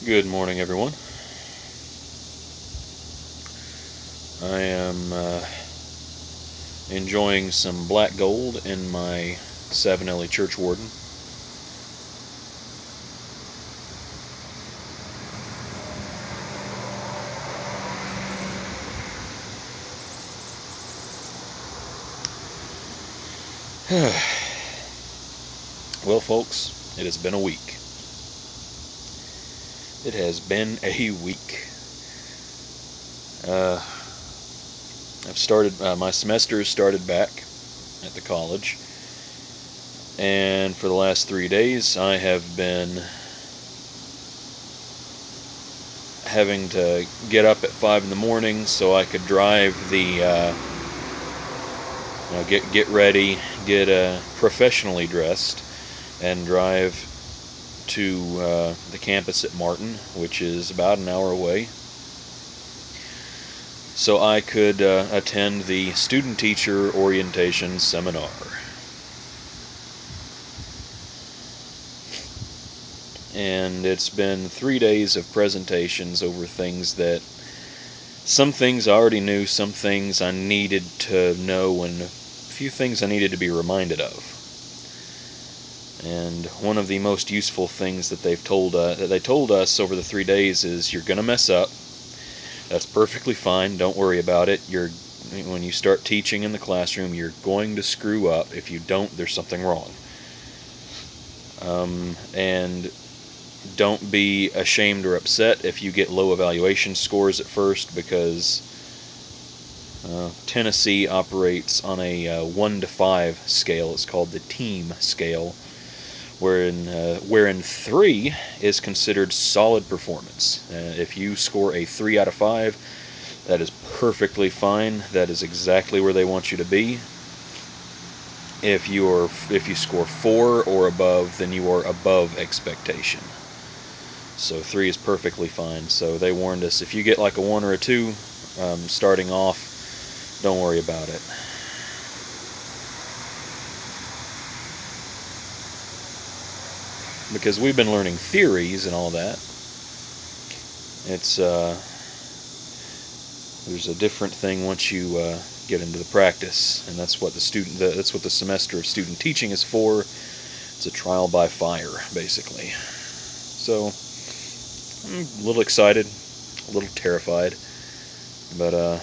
Good morning, everyone. I am enjoying some black gold in my Savinelli Church Warden. Well, folks, it has been a week. It has been a week. I've started, my semester has started back at the college, and for the last 3 days I have been having to get up at 5 in the morning so I could drive get ready, get professionally dressed, and drive to the campus at Martin, which is about an hour away, so I could attend the student-teacher orientation seminar. And it's been 3 days of presentations over things that some things I already knew, some things I needed to know, and a few things I needed to be reminded of. And one of the most useful things that they told us over the 3 days is you're going to mess up. That's perfectly fine. Don't worry about it. When you start teaching in the classroom, you're going to screw up. If you don't, there's something wrong. And don't be ashamed or upset if you get low evaluation scores at first, because Tennessee operates on a 1 to 5 scale. It's called the team scale, wherein 3 is considered solid performance. If you score a 3 out of 5, that is perfectly fine. That is exactly where they want you to be. If you score 4 or above, then you are above expectation. So 3 is perfectly fine. So they warned us, if you get like a 1 or a 2 starting off, don't worry about it. Because we've been learning theories and all that. It's there's a different thing once you get into the practice, and that's what the semester of student teaching is for. It's a trial by fire, basically. So I'm a little excited, a little terrified, but I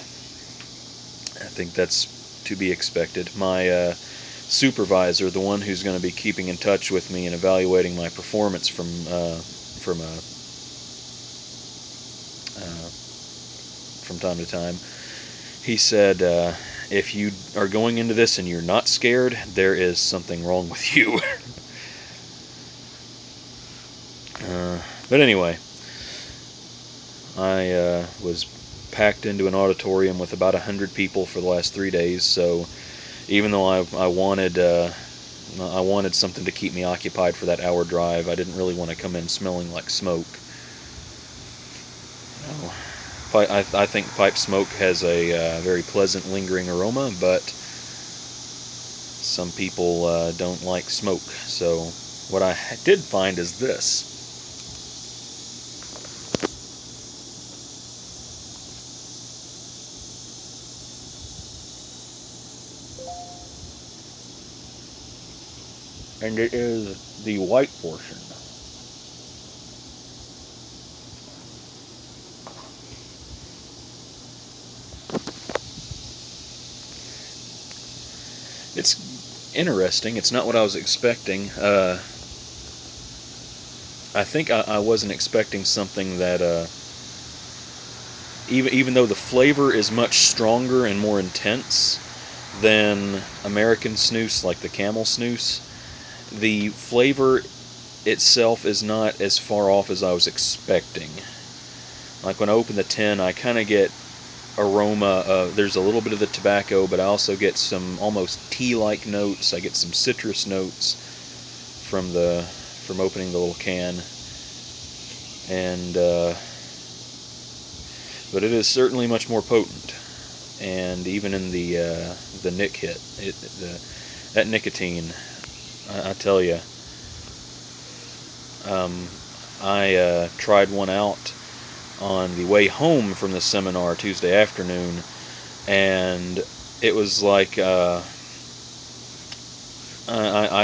think that's to be expected. My supervisor, the one who's going to be keeping in touch with me and evaluating my performance from time to time, he said, if you are going into this and you're not scared, there is something wrong with you. But anyway, I was packed into an auditorium with about 100 people for the last 3 days, so even though I wanted something to keep me occupied for that hour drive, I didn't really want to come in smelling like smoke. I think pipe smoke has a very pleasant lingering aroma, but some people don't like smoke. So what I did find is this. And it is the white portion. It's interesting. It's not what I was expecting. I think I wasn't expecting something that, even though the flavor is much stronger and more intense than American snus, like the Camel snus, the flavor itself is not as far off as I was expecting. Like when I open the tin, I kind of get aroma. There's a little bit of the tobacco, but I also get some almost tea-like notes. I get some citrus notes from opening the little can, and but it is certainly much more potent. And even in the nick hit, that nicotine, I tell you, I tried one out on the way home from the seminar Tuesday afternoon, and it was like I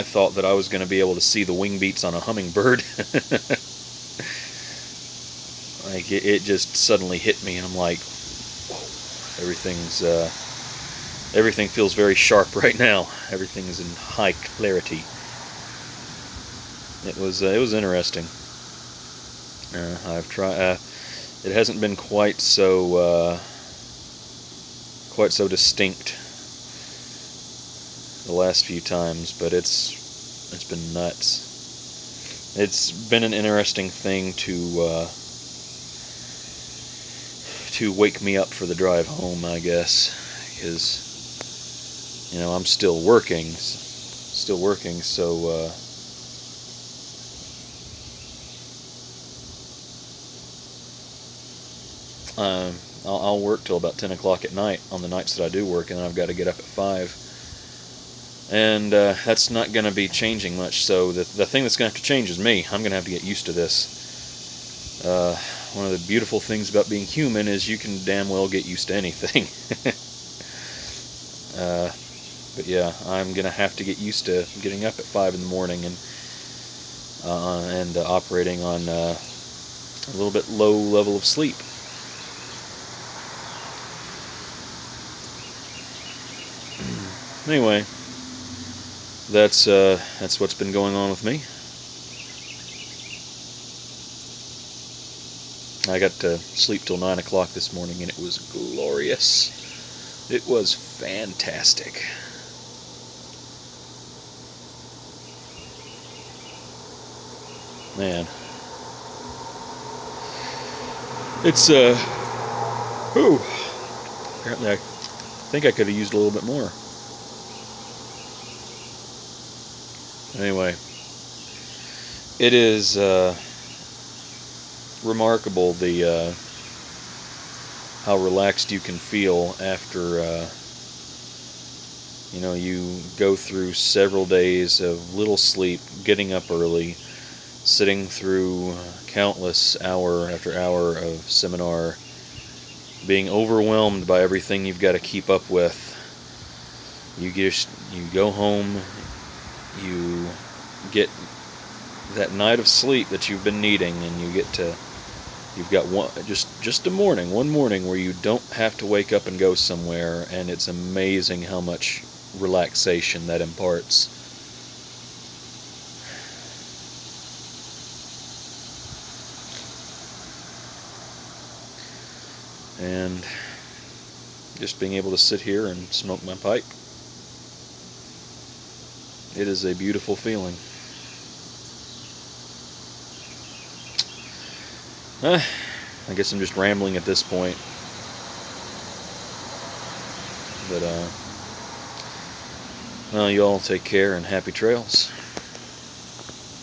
thought that I was going to be able to see the wing beats on a hummingbird. Like it just suddenly hit me, and I'm like, whoa, everything feels very sharp right now. Everything's in high clarity. It was interesting. I've tried. It hasn't been quite so distinct the last few times, but it's been nuts. It's been an interesting thing to wake me up for the drive home, I guess, because I'm still working, so I'll work till about 10 o'clock at night on the nights that I do work, and then I've got to get up at 5. And that's not going to be changing much, so the thing that's going to have to change is me. I'm going to have to get used to this. One of the beautiful things about being human is you can damn well get used to anything. But yeah, I'm going to have to get used to getting up at 5 in the morning and operating on a little bit low level of sleep. Anyway, that's what's been going on with me. I got to sleep till 9 o'clock this morning, and it was glorious. It was fantastic. Man, it's whew, apparently I think I could have used a little bit more. Anyway, it is remarkable the how relaxed you can feel after you go through several days of little sleep, getting up early, sitting through countless hour after hour of seminar, being overwhelmed by everything you've got to keep up with. You go home, you get that night of sleep that you've been needing, and you've got one morning where you don't have to wake up and go somewhere, and it's amazing how much relaxation that imparts. And just being able to sit here and smoke my pipe, it is a beautiful feeling. I guess I'm just rambling at this point, but well, you all take care and happy trails.